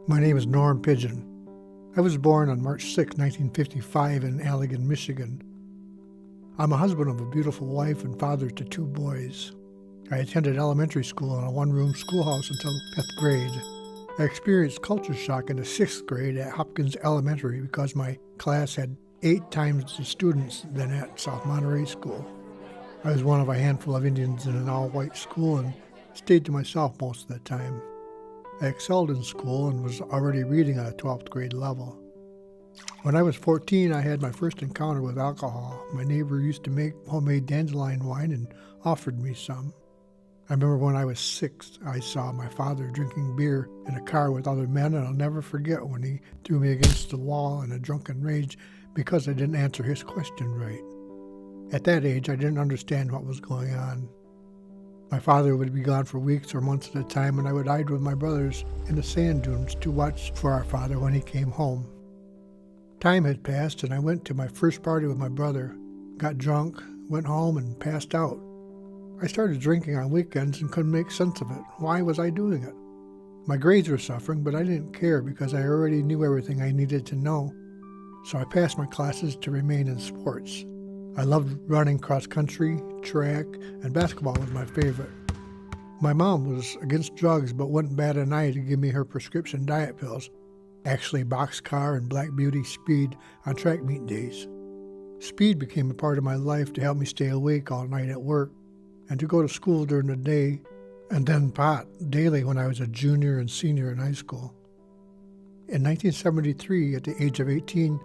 My name is Norm Pigeon. I was born on March 6, 1955 in Allegan, Michigan. I'm a husband of a beautiful wife and father to two boys. I attended elementary school in a one-room schoolhouse until 5th grade. I experienced culture shock in the 6th grade at Hopkins Elementary because my class had 8 times the students than at South Monterey School. I was one of a handful of Indians in an all-white school and stayed to myself most of the time. I excelled in school and was already reading at a 12th grade level. When I was 14, I had my first encounter with alcohol. My neighbor used to make homemade dandelion wine and offered me some. I remember when I was 6, I saw my father drinking beer in a car with other men, and I'll never forget when he threw me against the wall in a drunken rage because I didn't answer his question right. At that age, I didn't understand what was going on. My father would be gone for weeks or months at a time, and I would hide with my brothers in the sand dunes to watch for our father when he came home. Time had passed, and I went to my first party with my brother, got drunk, went home, and passed out. I started drinking on weekends and couldn't make sense of it. Why was I doing it? My grades were suffering, but I didn't care because I already knew everything I needed to know. So I passed my classes to remain in sports. I loved running cross country, track, and basketball was my favorite. My mom was against drugs but wouldn't bat an eye to give me her prescription diet pills, actually Boxcar and Black Beauty Speed on track meet days. Speed became a part of my life to help me stay awake all night at work and to go to school during the day, and then pot daily when I was a junior and senior in high school. In 1973, at the age of 18,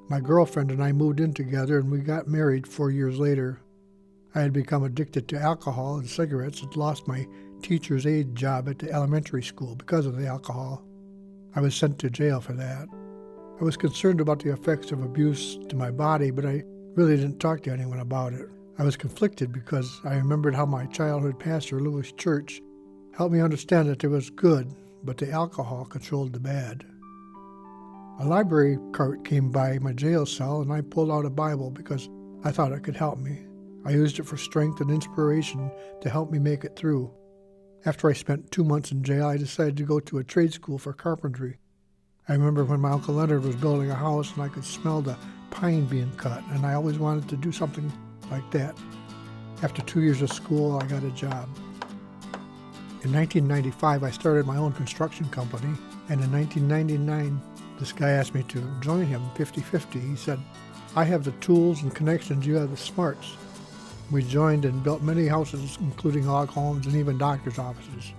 my girlfriend and I moved in together and we got married 4 years later. I had become addicted to alcohol and cigarettes and lost my teacher's aide job at the elementary school because of the alcohol. I was sent to jail for that. I was concerned about the effects of abuse to my body, but I really didn't talk to anyone about it. I was conflicted because I remembered how my childhood pastor, Lewis Church, helped me understand that there was good, but the alcohol controlled the bad. A library cart came by my jail cell and I pulled out a Bible because I thought it could help me. I used it for strength and inspiration to help me make it through. After I spent 2 months in jail, I decided to go to a trade school for carpentry. I remember when my Uncle Leonard was building a house and I could smell the pine being cut, and I always wanted to do something like that. After 2 years of school, I got a job. In 1995, I started my own construction company, and in 1999, this guy asked me to join him 50-50. He said, "I have the tools and connections, you have the smarts." We joined and built many houses, including log homes and even doctor's offices.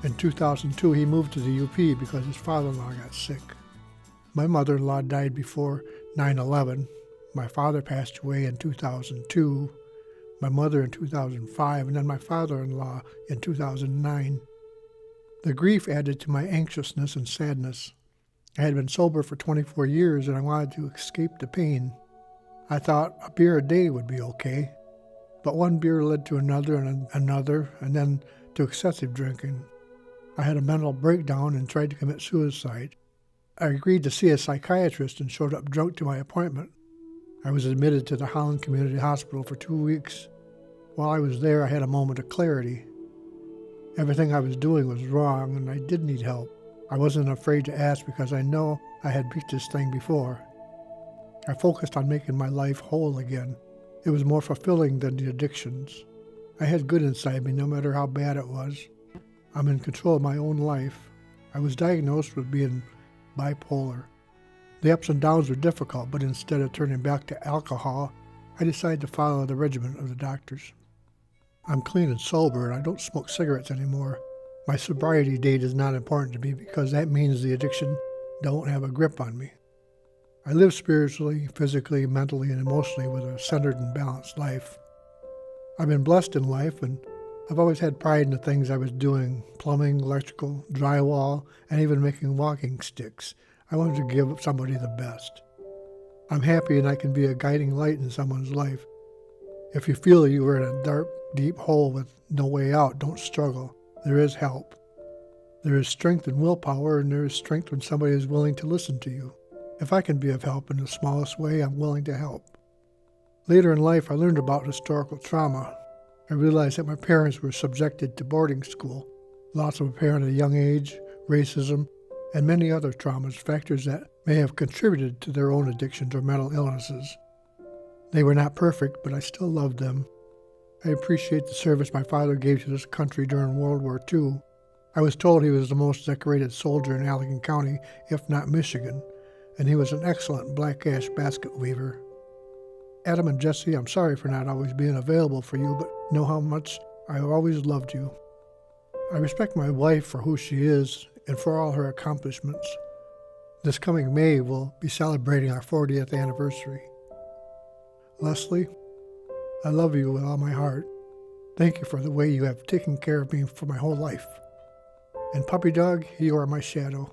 In 2002, he moved to the UP because his father-in-law got sick. My mother-in-law died before 9/11. My father passed away in 2002, my mother in 2005, and then my father-in-law in 2009. The grief added to my anxiousness and sadness. I had been sober for 24 years and I wanted to escape the pain. I thought a beer a day would be okay, but one beer led to another and another, and then to excessive drinking. I had a mental breakdown and tried to commit suicide. I agreed to see a psychiatrist and showed up drunk to my appointment. I was admitted to the Holland Community Hospital for 2 weeks. While I was there, I had a moment of clarity. Everything I was doing was wrong and I did need help. I wasn't afraid to ask because I know I had beat this thing before. I focused on making my life whole again. It was more fulfilling than the addictions. I had good inside me no matter how bad it was. I'm in control of my own life. I was diagnosed with being bipolar. The ups and downs were difficult, but instead of turning back to alcohol, I decided to follow the regimen of the doctors. I'm clean and sober and I don't smoke cigarettes anymore. My sobriety date is not important to me because that means the addiction don't have a grip on me. I live spiritually, physically, mentally, and emotionally with a centered and balanced life. I've been blessed in life, and I've always had pride in the things I was doing: plumbing, electrical, drywall, and even making walking sticks. I wanted to give somebody the best. I'm happy and I can be a guiding light in someone's life. If you feel you are in a dark, deep hole with no way out, don't struggle. There is help. There is strength in willpower, and there is strength when somebody is willing to listen to you. If I can be of help in the smallest way, I'm willing to help. Later in life, I learned about historical trauma. I realized that my parents were subjected to boarding school, loss of a parent at a young age, racism, and many other traumas, factors that may have contributed to their own addictions or mental illnesses. They were not perfect, but I still loved them. I appreciate the service my father gave to this country during World War II. I was told he was the most decorated soldier in Allegan County, if not Michigan, and he was an excellent black ash basket weaver. Adam and Jesse, I'm sorry for not always being available for you, but know how much I always loved you. I respect my wife for who she is and for all her accomplishments. This coming May, we'll be celebrating our 40th anniversary. Leslie, I love you with all my heart. Thank you for the way you have taken care of me for my whole life. And puppy dog, you are my shadow.